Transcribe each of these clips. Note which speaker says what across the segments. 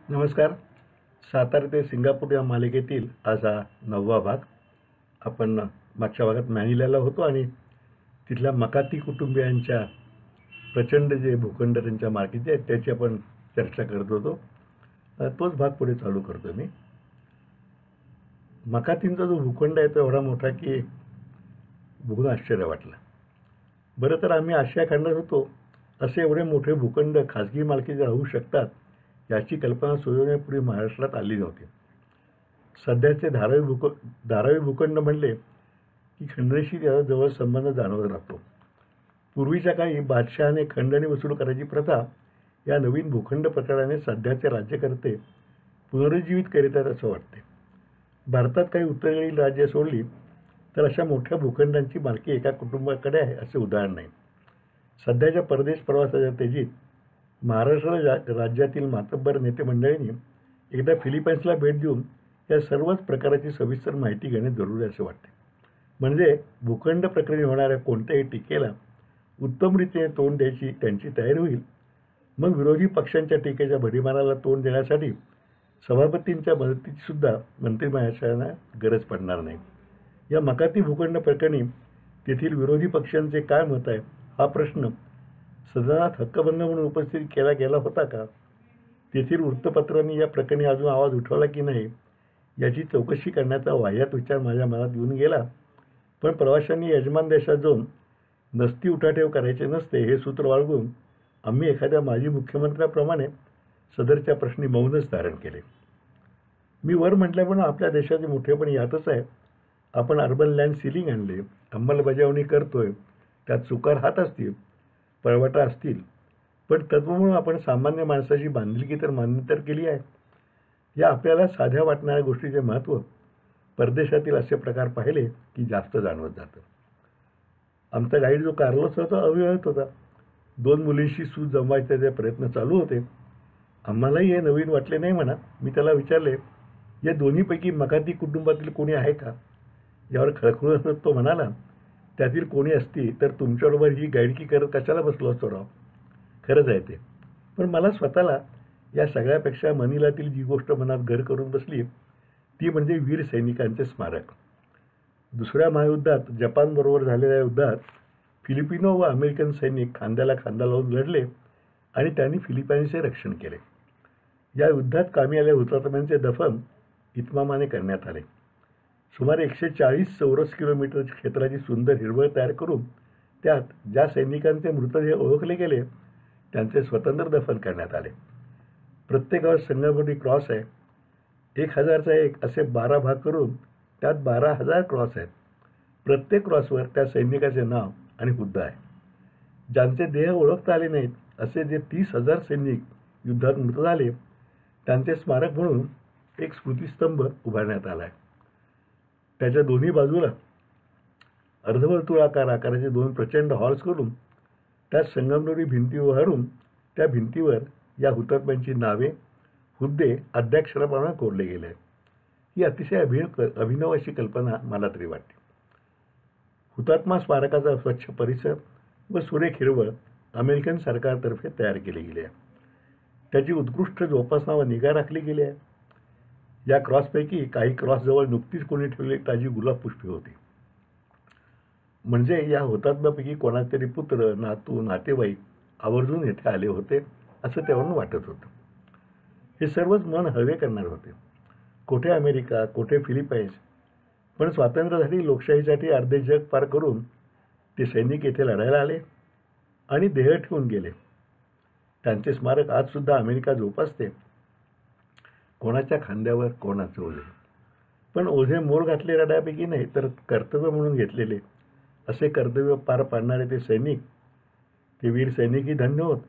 Speaker 1: नमस्कार. सातारा ते सिंगापूर या मालिकेतील आज हा 9वा भाग. आपण मागच्या भागात मॅनिलाला होतो आणि तिथल्या मकाती कुटुंबियांच्या प्रचंड जे भूखंड त्यांच्या मालकीचे आहेत त्याची आपण चर्चा करत होतो. तोच भाग पुढे चालू करतो मी. मकातींचा जो भूखंड आहे तो एवढा मोठा की बघून आश्चर्य वाटलं. बरं तर आम्ही आशिया खंडात होतो. असे एवढे मोठे भूखंड खाजगी मालकीचे राहू शकतात याची कल्पना सुचवण्यापूर्वी महाराष्ट्रात आली नव्हती. सध्याचे धारावी भूखंड म्हणले की खंडणीशी त्याचा जवळ संबंध जाणवत राहतो. पूर्वीच्या काळी बादशहाने खंडणी वसूल करायची प्रथा या नवीन भूखंड प्रकाराने सध्याचे राज्यकर्ते पुनरुज्जीवित करीत आहेत असं वाटते. भारतात काही उत्तरेकडील राज्ये सोडली तर अशा मोठ्या भूखंडांची मालकी एका कुटुंबाकडे आहे असे उदाहरण नाही. सध्याच्या परदेश प्रवासाच्या तेजीत महाराष्ट्र राज्यातील मातब्बर नेते मंडळींनी एकदा फिलिपाईन्सला भेट देऊन या सर्वच प्रकाराची सविस्तर माहिती घेणे जरुरी असे वाटते. म्हणजे भूखंड प्रकरणी होणाऱ्या कोणत्याही टीकेला उत्तम रीतीने तोंड द्यायची त्यांची तयारी होईल. मग विरोधी पक्षांच्या टीकेच्या भडीमाराला तोंड देण्यासाठी सभापतींच्या मदतीची सुद्धा मंत्रिमंडळाला गरज पडणार नाही. या मकाती भूखंड प्रकरणी तेथील विरोधी पक्षांचे काय मत आहे हा प्रश्न सदनात हक्कबंद म्हणून उपस्थित केला गेला होता का? तेथील वृत्तपत्रांनी या प्रकरणी अजून आवाज उठवला की नाही याची चौकशी करण्याचा वाह्यात विचार माझ्या मनात येऊन गेला. पण प्रवाशांनी यजमान देशात जाऊन नसती उठाठेव करायचे नसते हे सूत्र बाळगून आम्ही एखाद्या माजी मुख्यमंत्र्याप्रमाणे सदरच्या प्रश्नी मौनच धारण केले. मी वर म्हटल्याप्रमाणे आपल्या देशाचे मोठेपण यातच आहे. आपण अर्बन लँड सिलिंग आणले, अंमलबजावणी करतोय, त्यात चुकार हात असतील, पळवाटा असतील, पण तत्व म्हणून आपण सामान्य माणसाची बांधिलकी तर मान्य तर केली आहे. या आपल्याला साध्या वाटणाऱ्या गोष्टीचे महत्त्व परदेशातील असे प्रकार पाहिले की जास्त जाणवत जातं. आमचा गाईड जो कार्लोस होता अविवाहित होता. 2 मुलींशी सूज जमवायचे प्रयत्न चालू होते. आम्हालाही हे नवीन वाटले नाही म्हणा. मी त्याला विचारले, या दोन्हीपैकी मकाती कुटुंबातील कोणी आहे का? यावर खळखळून हसत तो म्हणाला, त्यातील कोणी असती तर तुमच्याबरोबर ही गाईडकी करत कशाला बसलो असतो राव. खरंच आहे ते. पण मला स्वतःला या सगळ्यापेक्षा मनिलातील जी गोष्ट मनात घर करून बसली ती म्हणजे वीर सैनिकांचे स्मारक. दुसऱ्या महायुद्धात जपानबरोबर झालेल्या युद्धात फिलिपिनो व अमेरिकन सैनिक खांद्याला खांदा लावून लढले आणि त्यांनी फिलिपाईन्सचे रक्षण केले. या युद्धात कामी आलेल्या हुतात्म्यांचे दफन इतमामाने करण्यात आले. सुमारे 140 चौरस किलोमीटर क्षेत्राची सुंदर हिरवळ तयार करून त्यात ज्या सैनिकांचे मृतदेह ओळखले गेले त्यांचे स्वतंत्र दफन करण्यात आले. प्रत्येकावर संगमरवरी क्रॉस आहे. 1000चा एक असे 12 भाग करून त्यात 12,000 क्रॉस आहेत. प्रत्येक क्रॉसवर त्या सैनिकाचे नाव आणि हुद्दा आहे. ज्यांचे देह ओळखता आले नाहीत असे जे 30,000 सैनिक युद्धात मृत झाले त्यांचे स्मारक म्हणून एक स्मृतिस्तंभ उभारण्यात आला आहे. त्याच्या दोन्ही बाजूला अर्धवर्तुळाकार आकाराचे 2 प्रचंड हॉल्स करून त्यात संगमरवरी भिंती उभारून त्या भिंतीवर या हुतात्म्यांची नावे, हुद्दे अद्याक्षराप्रमाणे कोरले गेले आहेत. ही अतिशय अभिनव अशी कल्पना मला तरी वाटते. हुतात्मा स्मारकाचा स्वच्छ परिसर व सुरेख हिरवळ अमेरिकन सरकारतर्फे तयार केली गेली आहे. त्याची उत्कृष्ट जोपासना व निगा राखली गेली आहे. या क्रॉसपैकी काही क्रॉसजवळ नुकतीच कोणी ठेवलेली ताजी गुलाब पुष्पे होती. म्हणजे या हुतात्म्यापैकी कोणाचे तरी पुत्र, नातू, नातेवाईक आवर्जून येथे आले होते असं त्यावरून वाटत होतं. हे सर्वच मन हळवे करणारे होते. कोठे अमेरिका, कोठे फिलिपाईन्स, पण स्वातंत्र्यासाठी, लोकशाहीसाठी अर्धे जग पार करून ते सैनिक येथे लढायला आले आणि देह ठेवून गेले. त्यांचे स्मारक आजसुद्धा अमेरिका जोपासते. कोणाच्या खांद्यावर कोणाचे ओझे, पण ओझे मोर घातले रडापैकी नाही तर कर्तव्य म्हणून घेतलेले असे कर्तव्य पार पाडणारे ते सैनिक, ते वीर सैनिकही धन्य होत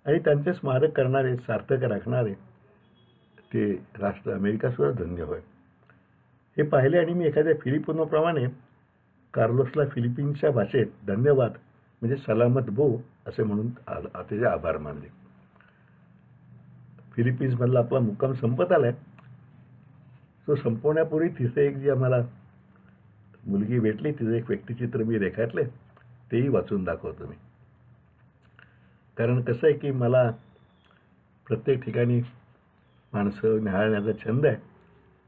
Speaker 1: आणि त्यांचे स्मारक करणारे, सार्थक राखणारे ते राष्ट्र अमेरिकासुद्धा धन्य होय. हे पाहिले आणि मी एखाद्या फिलिपिनोप्रमाणे कार्लोसला फिलिपिन्सच्या भाषेत धन्यवाद म्हणजे सलामत बो असे म्हणून त्याचे आभार मानले. फिलिपिन्समधला आपला मुक्काम संपत आलाय. तो संपवण्यापूर्वी तिथे एक जी आम्हाला मुलगी भेटली तिचं एक व्यक्तिचित्र मी रेखाटले तेही वाचून दाखवतो मी. कारण कसं आहे की मला प्रत्येक ठिकाणी माणसं न्याहाळण्याचा छंद आहे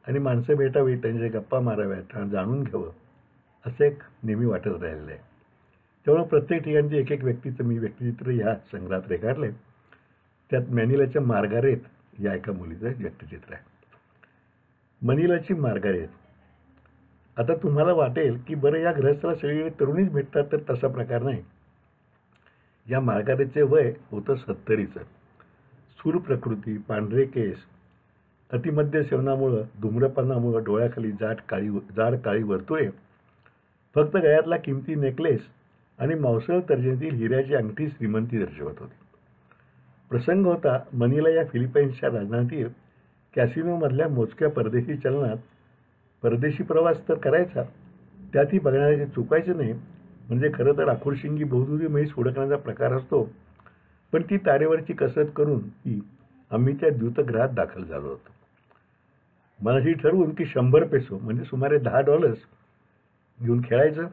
Speaker 1: आणि माणसं भेटावी, त्यांच्या गप्पा माराव्यात, जाणून घ्यावं असं एक नेहमी वाटत राहिलेलं आहे. त्यामुळे प्रत्येक ठिकाणचे एक एक व्यक्तीचं मी व्यक्तिचित्र ह्या संग्रहात रेखाटलं आहे. त्यात मॅनिलाच्या मार्गारेत या एका मुलीचं व्यक्तिचित्र आहे. मनिलाची मार्गारेत. आता तुम्हाला वाटेल की बरं, या गृहस्थाला सगळीकडे तरुणीच भेटतात, तर तसा प्रकार नाही. या मार्गारेतचे वय होतं 70चं. स्थूल प्रकृती, पांढरे केस, अतिमद्य सेवनामुळं, धूम्रपानामुळं डोळ्याखाली जाड काळी वर्तुळे, फक्त गळ्यातला किमती नेकलेस आणि मावसळ तर्जनीतील हिऱ्याची अंगठी श्रीमंती दर्शवत होती. प्रसंग होता मनिला या फिलिपाईन्सच्या राजधानीतील कॅसिनोमधल्या मोजक्या परदेशी चलनात. परदेशी प्रवास तर करायचा, त्यातही बघणाऱ्याचे चुकायचं नाही. म्हणजे खरं तर आखुरशिंगी बहुदुरी म्हैस हुडकण्याचा प्रकार असतो, पण ती तारेवरची कसरत करून आम्ही त्या द्यूतगृहात दाखल झालो होतो. मनाशी ठरवून की 100 पेसो म्हणजे सुमारे $10 घेऊन खेळायचं,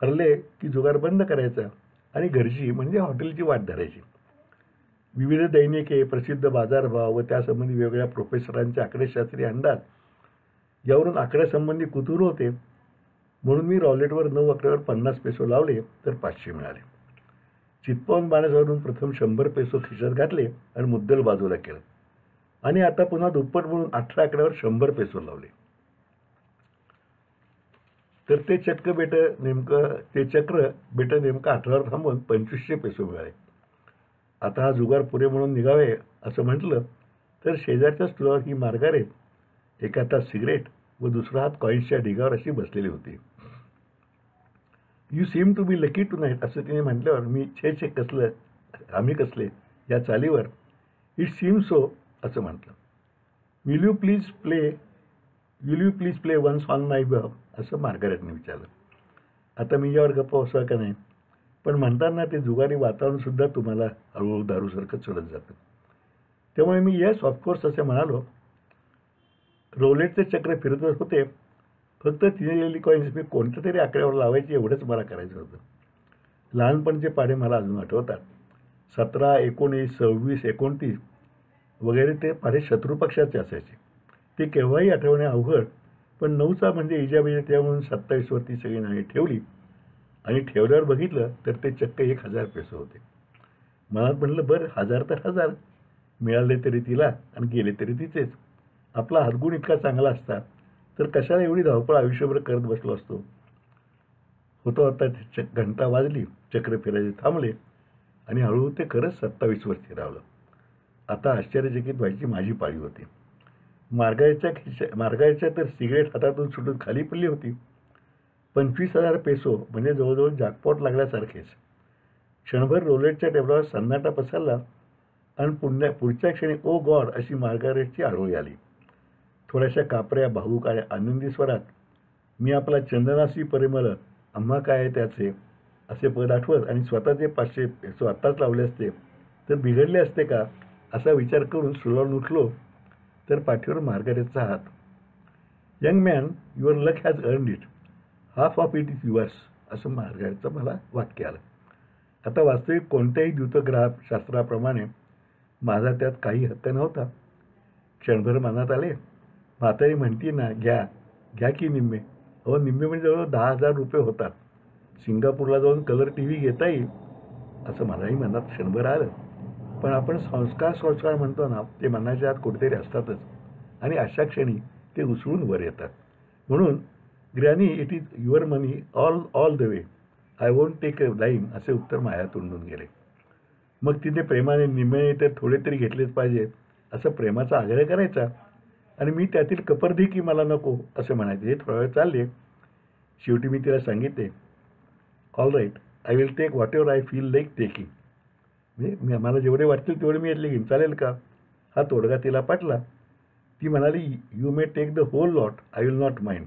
Speaker 1: हरले की जुगार बंद करायचा आणि घरची म्हणजे हॉटेलची वाट धरायची. विविध दैनिके, प्रसिद्ध बाजारभाव व त्यासंबंधी वेगवेगळ्या प्रोफेसरांचे आकडेशास्त्रीय अंदाज यावरून आकड्यासंबंधी कुतूहल होते, म्हणून मी रॉलेटवर 9 आकड्यावर 50 पेसो लावले तर 500 मिळाले. चितपावून बाण्यावरून प्रथम 100 पेसो खिशात घातले आणि मुद्दल बाजूला केलं आणि आता पुन्हा दुप्पट म्हणून 18 आकड्यावर 100 पेसो लावले. तर ते चक्र बेट नेमकं 18वर थांबून 2500 पेसो मिळाले. आता हा जुगार पुरे म्हणून निघावे असं म्हटलं तर शेजारच्या स्टुलावर ही मार्गारेत, एका हातात सिगरेट व दुसरा हात कॉईन्सच्या ढिगावर अशी बसलेली होती. You seem to be lucky tonight असं तिने म्हटल्यावर मी छे कसलं, आम्ही कसले या चालीवर इट सीम सो असं म्हटलं. Will you please play once on my behalf असं मार्गारेटने विचारलं. आता मी यावर गप्प बसावं का नाही, पण म्हणताना ते जुगारी वातावरणसुद्धा तुम्हाला हळूहळू दारूसारखं चढत जातं. त्यामुळे मी येस ऑफकोर्स असे म्हणालो. रोलेटचे चक्र फिरतच होते, फक्त तिने कॉईन्स मी कोणत्या तरी आकड्यावर लावायची एवढंच मला करायचं होतं. लहानपणचे पाढे मला अजून आठवतात. 17, 19, 26, 29 वगैरे ते पाढे शत्रुपक्षाचे असायचे. ते केव्हाही आठवणे अवघड, पण 9चा म्हणजे इजाबिजा त्यामुळे 27वरती सगळी नाणी ठेवली आणि ठेवल्यावर बघितलं तर ते चक्क 1000 पेसो होते. मनात म्हटलं बरं, 1000 तर 1000 मिळाले तरी तिला आणि गेले तरी तिचेच. आपला हातगुण इतका चांगला असता तर कशाला एवढी धावपळ आयुष्यभर करत बसलो असतो. होता घंटा वाजली, चक्र फिरायचे थांबले आणि हळूहळू ते खरंच 27वर फिरावलं. आता आश्चर्यचकित व्हायची माझी पाळी होती. मार्गारेटच्या तर सिगरेट हातातून सुटून खाली पडली होती. 25,000 पेसो म्हणजे जवळजवळ जॅकपॉट लागल्यासारखेच. क्षणभर रोलेटच्या टेबलावर सन्नाटा पसरला आणि पुढच्या क्षणी ओ गॉड अशी मार्गारेटची आरोळी आली. थोड्याशा कापऱ्या, भाऊक आणि आनंदी स्वरात मी आपला चंदनासी परिमळ आम्हा काय त्याचे असे पद आठवत आणि स्वतःचे 500 पेसो आत्ताच लावले असते तर बिघडले असते का असा विचार करून सुलावून उठलो तर पाठीवर मार्गारेटचा हात. Young man, your luck has earned it, half of it is yours असं मार्गारेटचं मला वाक्य आलं. आता वास्तविक कोणत्याही द्यूतग्राहक शास्त्राप्रमाणे माझा त्यात काही हक्क नव्हता. क्षणभर मनात आले, म्हातारी म्हणती ना, घ्या की निम्मे. निम्मे म्हणजे जवळ 10,000 रुपये होतात. सिंगापूरला जाऊन कलर TV घेता येईल असं मलाही मनात क्षणभर आलं. पण आपण संस्कार म्हणतो ना, ते मनाच्या आत कुठेतरी असतातच आणि अशा क्षणी ते उसळून वर येतात. म्हणून granny, it is your money all the way, I won't take a dime असे उत्तर माया तोंडून गेले. मग तिथे प्रेमाने निम्मे तर थोडे तरी घेतलेच पाहिजे असं प्रेमाचा आग्रह करायचा आणि मी त्यातील कपर्धी की मला नको असं म्हणायचे. हे थोडा वेळ चालले. शेवटी मी तिला सांगितले, all right, I will take whatever I feel like taking. म्हणजे मला जेवढे वाटतील तेवढे मी यातले घेईन, चालेल का? हा तोडगा तिला पटला. ती म्हणाली, you may take the whole lot, I will not mind.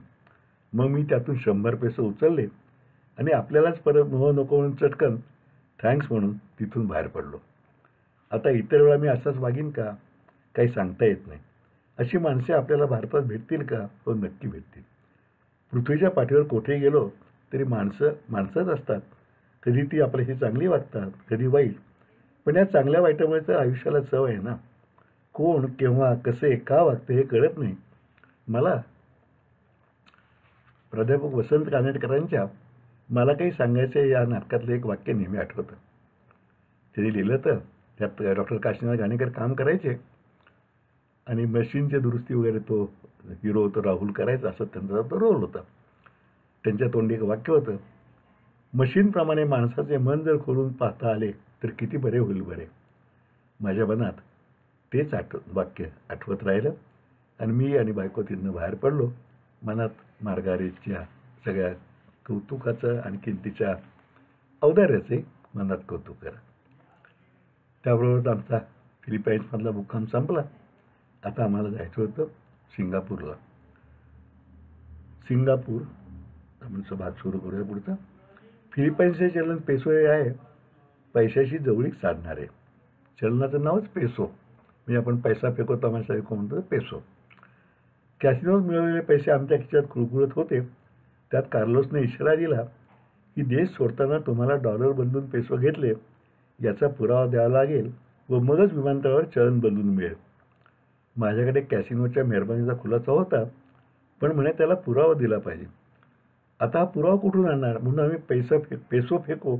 Speaker 1: मग मी त्यातून 100 पेसो उचलले आणि आपल्यालाच परत नको म्हणून चटकन थँक्स म्हणून तिथून बाहेर पडलो. आता इतर वेळा मी असाच वागीन का? काही सांगता येत नाही. अशी माणसे आपल्याला भारतात भेटतील का? हो, नक्की भेटतील. पृथ्वीच्या पाठीवर कोठेही गेलो तरी माणसंच असतात. कधी ती आपल्याशी चांगली वागतात, कधी वाईट. पण या चांगल्या वाईटामुळे तर आयुष्याला चव आहे ना. कोण, केव्हा, कसे, का वागते हे कळत नाही. मला प्राध्यापक वसंत कानेटकरांच्या मला काही सांगायचे या नाटकातलं एक वाक्य नेहमी आठवतं. त्यांनी लिहिलं तर त्यात डॉक्टर काशीनाथ घाणेकर काम करायचे आणि मशीनची दुरुस्ती वगैरे तो हिरो तो राहुल करायचा, असं त्यांचा तो रोल होता. त्यांच्या तोंडी एक वाक्य होतं, मशीनप्रमाणे माणसाचे मन जर खोलून पाहता आले तर किती बरे होईल बरे. माझ्या मनात तेच वाक्य आठवत राहिलं आणि मी आणि बायको तिथनं बाहेर पडलो. मनात मार्गारेटच्या सगळ्या कौतुकाचं आणि तिच्या औदार्याचे मनात कौतुक करा. त्याबरोबरच आमचा फिलिपाईन्समधला मुक्काम संपला. आता आम्हाला जायचं होतं सिंगापूरला. सिंगापूर आपण भाग सुरू करूया पुढचा. फिलिपाईन्सचे चलन पेसो हे आहे, पैशाशी जवळीक साधणारे. चलनाचं नावच पेसो, म्हणजे आपण पैसा फेको तमाशा फेको म्हणतो पेसो. कॅसिनोत मिळवलेले पैसे आमच्या खिशात कुळकुळत होते. त्यात कार्लोसने इशारा दिला की देश सोडताना तुम्हाला डॉलर बदलून पेसो घेतले याचा पुरावा द्यावा लागेल व मगच विमानतळावर चलन बदलून मिळेल. माझ्याकडे कॅसिनोच्या मेहरबानीचा खुलासा होता, पण म्हणे त्याला पुरावा दिला पाहिजे. आता हा पुरावा कुठून आणणार म्हणून आम्ही पेसो फेको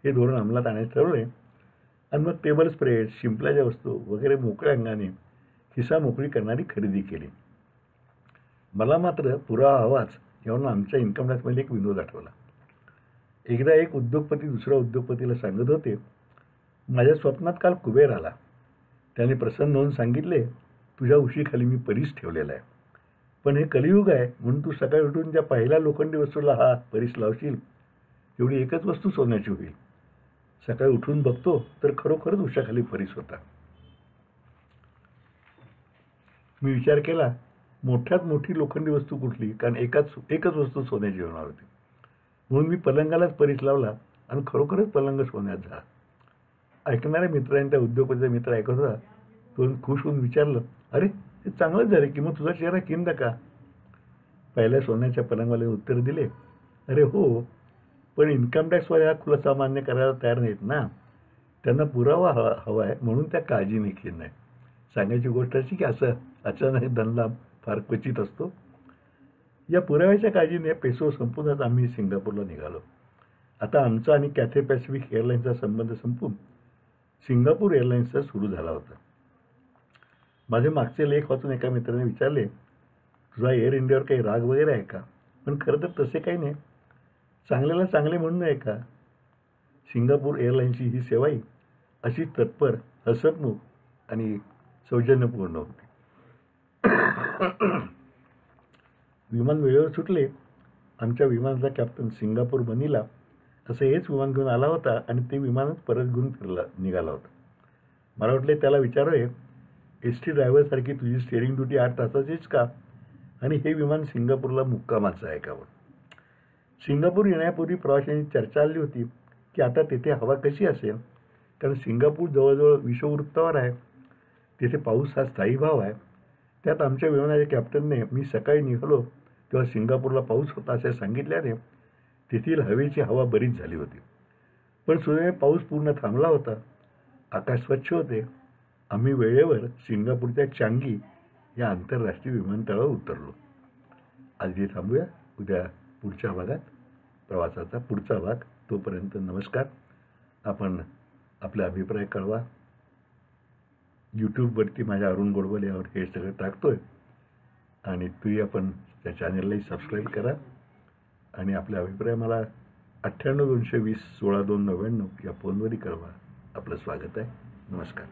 Speaker 1: हे धोरण अंमलात आणायचे ठरवले आणि मग टेबल स्प्रेड, शिंपल्याच्या वस्तू वगैरे मोकळ्या अंगाने खिसा मोकळी करणारी खरेदी केली. मला मात्र पुरावा हवाच यावरून आमच्या इन्कम टॅक्समध्ये एक विनोद आठवला. एकदा एक उद्योगपती दुसऱ्या उद्योगपतीला सांगत होते, माझ्या स्वप्नात काल कुबेर आला. त्याने प्रसन्न होऊन सांगितले, तुझ्या उशीखाली मी परीस ठेवलेला आहे, पण हे कलियुग आहे म्हणून तू सकाळी उठून ज्या पहिल्या लोखंडी वस्तूला हा परीस लावशील तेवढी एकच वस्तू सोन्याची होईल. सकाळी उठून बघतो तर खरोखरच उशाखाली परीस होता. मी विचार केला, मोठ्यात मोठी लोखंडी वस्तू कुठली, कारण एकच वस्तू सोन्याची होणार होती. म्हणून मी पलंगालाच परीस लावला आणि खरोखरच पलंग सोन्यात झाला. ऐकणाऱ्या मित्रांनी त्या उद्योगपतीचा मित्र ऐकत होता. तो खुश होऊन विचारलं, अरे हे चांगलंच झालं की मग तुझा चेहरा किंद का. पहिल्या सोन्याच्या पलंगवाल्याने उत्तर दिले, अरे हो, पण इन्कम टॅक्सवाले हा खुलासा मान्य करायला तयार नाहीत ना. त्यांना पुरावा हवा आहे म्हणून त्या काळजीने खिन्न आहे. सांगायची गोष्ट अशी की असं अचानक धनलाभ फार क्वचित असतो. या पुराव्याच्या काळजीने पेसो संपूनच आम्ही सिंगापूरला निघालो. आता आमचा आणि कॅथे पॅसिफिक एअरलाईन्सचा संबंध संपून सिंगापूर एअरलाईन्सचा सुरू झाला होता. माझे मागचे लेख वाचून एका मित्राने विचारले, तुझा एअर इंडियावर काही राग वगैरे आहे का. पण खरं तर तसे काही नाही, चांगल्याला चांगले म्हणून आहे का. सिंगापूर एअरलाईन्सची ही सेवाही अशी तत्पर, हसतमुख आणि सौजन्यपूर्ण होती. विमान वेळेवर सुटले. आमच्या विमानाचा कॅप्टन सिंगापूर मनीला असं हेच विमान घेऊन आला होता आणि ते विमानच परत घेऊन निघाला होता. मला वाटले त्याला विचारावे, एस टी ड्रायव्हरसारखी तुझी स्टेअरिंग ड्युटी 8 तासाचीच का आणि हे विमान सिंगापूरला मुक्कामाचं आहे का. सिंगापूर येण्यापूर्वी प्रवाशांची चर्चा आली होती की आता तेथे हवा कशी असेल, कारण सिंगापूर जवळजवळ विषुववृत्तावर आहे. तिथे पाऊस हा स्थायी भाव आहे. त्यात आमच्या विमानाच्या कॅप्टनने मी सकाळी निघालो तेव्हा सिंगापूरला पाऊस होता असे सांगितल्याने तेथील हवेची हवा बरीच झाली होती. पण सुदैवाने पाऊस पूर्ण थांबला होता. आकाश स्वच्छ होते. आम्ही वेळेवर सिंगापूरच्या चांगी या आंतरराष्ट्रीय विमानतळावर उतरलो. आज इथे थांबूया. उद्या पुढच्या भागात प्रवासाचा पुढचा भाग. तोपर्यंत नमस्कार. आपण आपले अभिप्राय कळवा. यूट्यूबवरती माझ्या अरुण गोडबोले यावर हे सगळं टाकतोय आणि तुम्ही आपण त्या चॅनललाही सबस्क्राईब करा आणि आपले अभिप्राय मला 98 220 16 299 या फोनवरही कळवा. आपलं स्वागत आहे. नमस्कार.